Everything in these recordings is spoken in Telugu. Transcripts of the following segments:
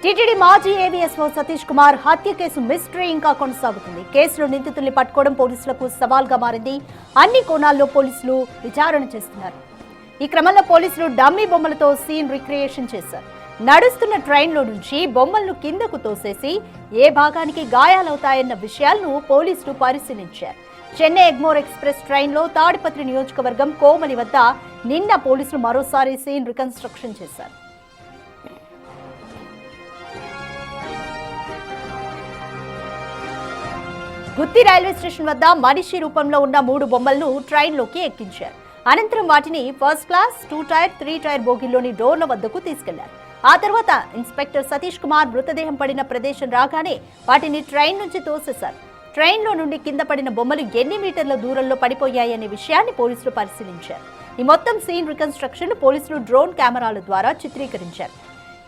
టీటీడీ మాజీ ఏవీఎస్ఓ సతీష్ కుమార్ హత్య కేసు మిస్టరీ ఇంకా కొనసాగుతుంది. కేసులో నిందితుల్ని పట్టుకోవడం పోలీసులకు సవాల్గా మారింది. అన్ని కోణాల్లో పోలీసులు విచారణ చేస్తున్నారు. ఈ క్రమంలో పోలీసులు డమ్మీ బొమ్మలతో సీన్ రిక్రియేషన్ చేశారు. నడుస్తున్న ట్రైన్లో నుంచి బొమ్మలను కిందకు తోసేసి ఏ భాగానికి గాయాలవుతాయన్న విషయాలను పోలీసులు పరిశీలించారు. చెన్నై ఎగ్మోర్ ఎక్స్ప్రెస్ ట్రైన్లో తాడిపత్రి నియోజకవర్గం కోమలి వద్ద నిన్న పోలీసులు మరోసారి సీన్ రికన్స్ట్రక్షన్ చేశారు. గుత్తి రైల్వే స్టేషన్ వద్ద మనిషి రూపంలో ఉన్న 3 బొమ్మలను ట్రైన్లోకి ఎక్కించారు. అనంతరం వాటిని ఫస్ట్ క్లాస్, 2 టైర్, 3 టైర్ బోగీల్లోని డోర్ల వద్దకు తీసుకెళ్లారు. ఆ తర్వాత ఇన్స్పెక్టర్ సతీష్ కుమార్ మృతదేహం పడిన ప్రదేశం రాగానే వాటిని ట్రైన్ నుంచి తోసేశారు. ట్రైన్లో నుండి కింద పడిన బొమ్మలు ఎన్ని మీటర్ల దూరంలో పడిపోయాయనే విషయాన్ని పోలీసులు పరిశీలించారు. ఈ మొత్తం సీన్ రికన్స్ట్రక్షన్ పోలీసులు డ్రోన్ కెమెరాల ద్వారా చిత్రీకరించారు.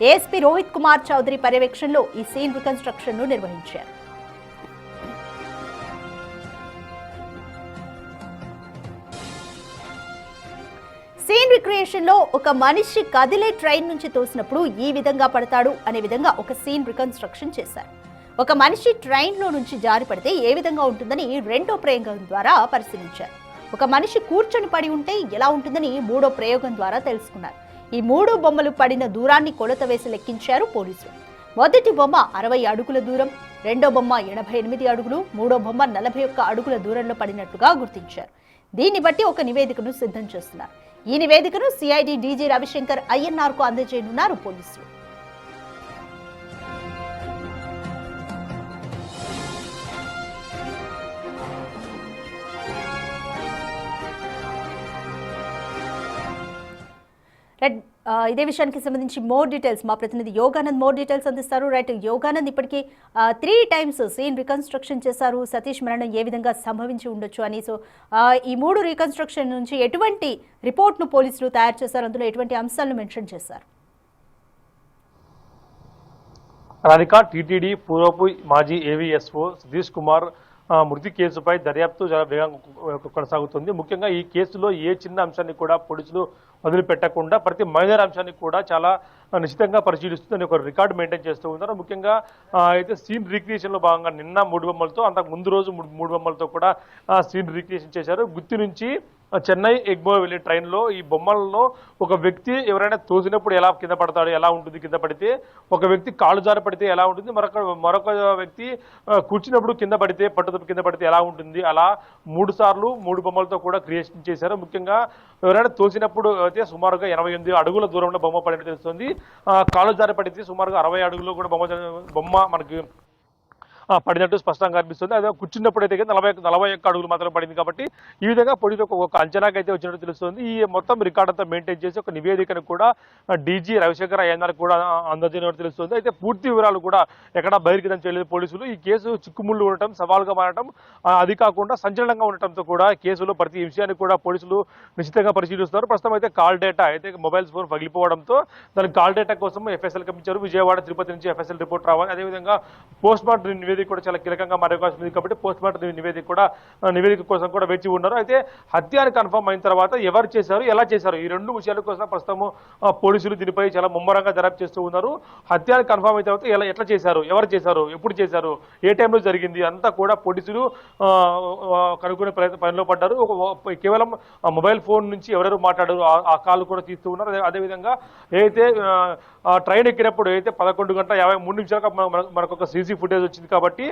ఏఎస్పీ రోహిత్ కుమార్ చౌదరి పర్యవేక్షణలో ఈ సీన్ రికన్స్ట్రక్షన్ ను నిర్వహించారు. సీన్ రిక్రియేషన్ లో ఒక మనిషి కదిలే ట్రైన్ నుంచి తోసినప్పుడు ఈ విధంగా పడతాడు అనే విధంగా ఒక సీన్ రికన్స్ట్రక్షన్ చేశారు. ఒక మనిషి ట్రైన్ లో నుంచి జారి పడితే ఏ విధంగా ఉంటుందని రెండో ప్రయోగం ద్వారా పరిశీలించారు. ఒక మనిషి కూర్చొని పడి ఉంటే ఎలా ఉంటుందని మూడో ప్రయోగం ద్వారా తెలుసుకున్నారు. ఈ 3 బొమ్మలు పడిన దూరాన్ని కొలత వేసి లెక్కించారు పోలీసులు. మొదటి బొమ్మ 60 అడుగుల దూరం, రెండో బొమ్మ 88 అడుగులు, మూడో బొమ్మ 41 అడుగుల దూరంలో పడినట్లుగా గుర్తించారు. దీన్ని బట్టి ఒక నివేదికను సిద్ధం చేస్తున్నారు. ఈ నివేదికను సిఐడి డీజీ రవిశంకర్ ఐఎన్ఆర్ కు అందజేయనున్నారు పోలీసులు. ఇదే విషయానికి సంబంధించి మోర్ డీటెయిల్స్ మా ప్రతినిధి యోగానంద్ మోర్ డీటెయిల్స్ అందిస్తారు. రైట్ యోగానంద్, ఇప్పటికీ 3 టైమ్స్ సీన్ రికన్స్ట్రక్షన్ చేశారు. సతీష్ మరణం ఏ విధంగా సంభవించి ఉండొచ్చు అని. సో ఈ 3 రికన్స్ట్రక్షన్ నుంచి ఎటువంటి రిపోర్ట్ను పోలీసులు తయారు చేశారు, అందులో ఎటువంటి అంశాలను మెన్షన్ చేశారు? రాధిక, టీటీడీ పూర్వపు మాజీ ఏవీఎస్ఓ సతీష్ కుమార్ మృతి కేసుపై దర్యాప్తు చాలా వేగంగా కొనసాగుతుంది. ముఖ్యంగా ఈ కేసులో ఏ చిన్న అంశాన్ని కూడా పోలీసులు వదిలిపెట్టకుండా ప్రతి మైనర్ అంశాన్ని కూడా చాలా నిశ్చితంగా పరిశీలిస్తుందని ఒక రికార్డు మెయింటైన్ చేస్తూ ఉన్నారు. ముఖ్యంగా అయితే సీన్ రీక్రియేషన్లో భాగంగా నిన్న 3 బొమ్మలతో, అంతకు ముందు రోజు 3 బొమ్మలతో కూడా సీన్ రీక్రియేషన్ చేశారు. గుత్తి నుంచి చెన్నై ఎగ్మోర్ వెళ్ళే ట్రైన్లో ఈ బొమ్మలలో ఒక వ్యక్తి ఎవరైనా తోసినప్పుడు ఎలా కింద పడతాడు, ఎలా ఉంటుంది, కింద పడితే ఒక వ్యక్తి కాళ్ళు జారి పడితే ఎలా ఉంటుంది, మరొక వ్యక్తి కూర్చున్నప్పుడు కింద పడితే పట్టుదప్పు కింద పడితే ఎలా ఉంటుంది, అలా 3 సార్లు 3 బొమ్మలతో కూడా క్రియేషన్ చేశారు. ముఖ్యంగా ఎవరైనా తోసినప్పుడు అయితే సుమారుగా 88 అడుగుల దూరంలో బొమ్మ పడినట్టు తెలుస్తుంది. కాళ్ళు జారి పడితే సుమారుగా 60 అడుగుల్లో కూడా బొమ్మ మనకి పడినట్టు స్పష్టంగా కనిపిస్తుంది. అదే కూర్చున్నప్పుడు అయితే 41 అడుగులు మాత్రం పడింది. కాబట్టి ఈ విధంగా పొడితో ఒక అంచనాకి అయితే వచ్చినట్టు తెలుస్తుంది. ఈ మొత్తం రికార్డ్ అంతా మెయింటైన్ చేసి ఒక నివేదికను కూడా డీజీ రవిశంకర్ ఐఎన్ఆర్ కూడా అందజేయనట్టు తెలుస్తుంది. అయితే పూర్తి వివరాలు కూడా ఎక్కడా బహిర్గతం చేయలేదు పోలీసులు. ఈ కేసు చిక్కుముళ్ళు ఉండటం, సవాల్గా మారటం, అది కాకుండా సంచలనంగా ఉండటంతో కూడా కేసులో ప్రతి విషయాన్ని కూడా పోలీసులు నిశ్చితంగా పరిశీలిస్తున్నారు. ప్రస్తుతం అయితే కాల్ డేటా అయితే మొబైల్ ఫోన్ పగిలిపోవడంతో దానికి కాల్ డేటా కోసం ఎఫ్ఎస్ఎల్ పంపించారు. విజయవాడ, తిరుపతి నుంచి ఎఫ్ఎస్ఎల్ రిపోర్ట్ రావాలి. అదేవిధంగా పోస్ట్ మార్టం నివేదిక కూడా చాలా కీలకంగా మారే అవకాశం ఉంది. కాబట్టి పోస్ట్ మార్టం నివేదిక కోసం కూడా వేచి ఉన్నారు. అయితే హత్య అని కన్ఫర్మ్ అయిన తర్వాత ఎవరు చేశారు, ఎలా చేశారు, ఈ 2 విషయాల కోసం ప్రస్తుతం పోలీసులు దీనిపై చాలా ముమ్మరంగా దర్యాప్తు చేస్తూ ఉన్నారు. హత్య అని కన్ఫర్మ్ అయిన తర్వాత ఎట్లా చేశారు, ఎవరు చేశారు, ఎప్పుడు చేశారు, ఏ టైంలో జరిగింది అంతా కూడా పోలీసులు కనుక్కునే పనిలో పడ్డారు. కేవలం మొబైల్ ఫోన్ నుంచి ఎవరెవరు మాట్లాడారు ఆ కాల్ కూడా తీస్తూ ఉన్నారు. అదేవిధంగా ఏదైతే ట్రైన్ ఎక్కినప్పుడు అయితే 11:53 మనకు ఒక సీసీ ఫుటేజ్ వచ్చింది. కాబట్టి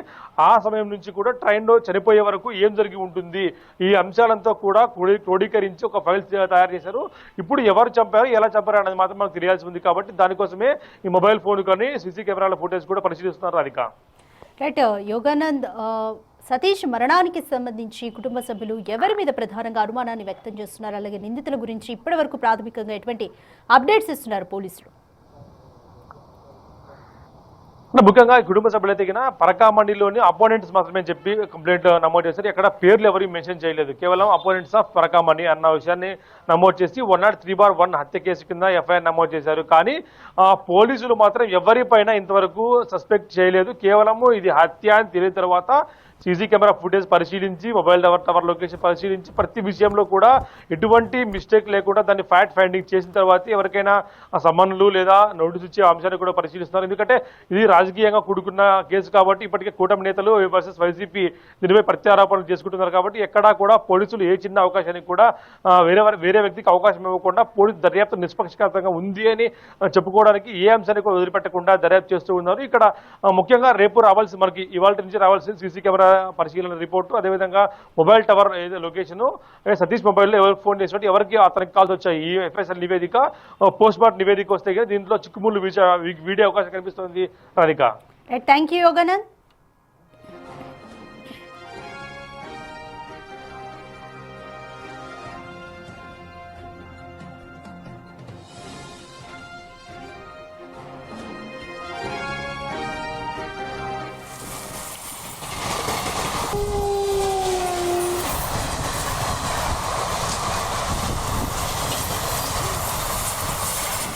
ఆ సమయం నుంచి కూడా ట్రైన్లో చనిపోయే వరకు ఏం జరిగి ఉంటుంది, ఈ అంశాలంతా కూడా క్రోడీకరించి ఒక ఫైల్ తయారు చేశారు. ఇప్పుడు ఎవరు చంపారు, ఎలా చంపారు అనేది మాత్రం మనకు తెలియాల్సి ఉంది. కాబట్టి దానికోసమే ఈ మొబైల్ ఫోన్ కానీ సీసీ కెమెరాల ఫుటేజ్ కూడా పరిశీలిస్తున్నారు. అధిక రైట్ యోగానంద్, సతీష్ మరణానికి సంబంధించి కుటుంబ సభ్యులు ఎవరి మీద ప్రధానంగా అనుమానాన్ని వ్యక్తం చేస్తున్నారు, అలాగే నిందితుల గురించి ఇప్పటి వరకు ప్రాథమికంగా ఎటువంటి అప్డేట్స్ ఇస్తున్నారు పోలీసులు? ముఖ్యంగా కుటుంబ సభ్యులైతే పరకామండిలోని అపోనెంట్స్ మాత్రమే చెప్పి కంప్లైంట్ నమోదు చేశారు. ఎక్కడ పేర్లు ఎవరు మెన్షన్ చేయలేదు. కేవలం అపోనెంట్స్ ఆఫ్ పరకామండి అన్న విషయాన్ని నమోదు చేసి 103/1 హత్య కేసు కింద ఎఫ్ఐఆర్ నమోదు చేశారు. కానీ పోలీసులు మాత్రం ఎవరిపైన ఇంతవరకు సస్పెక్ట్ చేయలేదు. కేవలము ఇది హత్య అని తెలియని తర్వాత సీసీ కెమెరా ఫుటేజ్ పరిశీలించి మొబైల్ టవర్ లొకేషన్ పరిశీలించి ప్రతి విషయంలో కూడా ఎటువంటి మిస్టేక్ లేకుండా దాన్ని ఫ్యాక్ట్ ఫైండింగ్ చేసిన తర్వాత ఎవరికైనా ఆ సమన్లు లేదా నోటీస్ ఇచ్చే అంశాన్ని కూడా పరిశీలిస్తున్నారు. ఎందుకంటే ఇది రాజకీయంగా కూడుకున్న కేసు కాబట్టి ఇప్పటికే కూటమి నేతలు వర్సెస్ వైసీపీ దీనిపై ప్రత్యారోపణలు చేసుకుంటున్నారు కాబట్టి ఎక్కడా కూడా పోలీసులు ఏ చిన్న అవకాశానికి కూడా వేరే వ్యక్తికి అవకాశం ఇవ్వకుండా పోలీసు దర్యాప్తు నిష్పక్షపాతంగా ఉంది అని చెప్పుకోవడానికి ఏ అంశాన్ని కూడా వదిలిపెట్టకుండా దర్యాప్తు చేస్తూ ఉన్నారు. ఇక్కడ ముఖ్యంగా రేపు రావాల్సి మనకి ఇవాళ నుంచి రావాల్సిన సీసీ కెమెరా పరిశీలన రిపోర్టు, అదేవిధంగా మొబైల్ టవర్ ఏదో లొకేషన్ సతీష్ మొబైల్లో ఎవరికి ఫోన్ చేసినట్టు ఎవరికి అతనికి కాల్స్ వచ్చాయి, ఈ ఎఫ్ఐఆర్ నివేదిక పోస్ట్ మార్టం నివేదిక వస్తే దీంట్లో చిక్కుముళ్ళు వీడే అవకాశం కనిపిస్తుంది. Radhika, thank you Yoganand.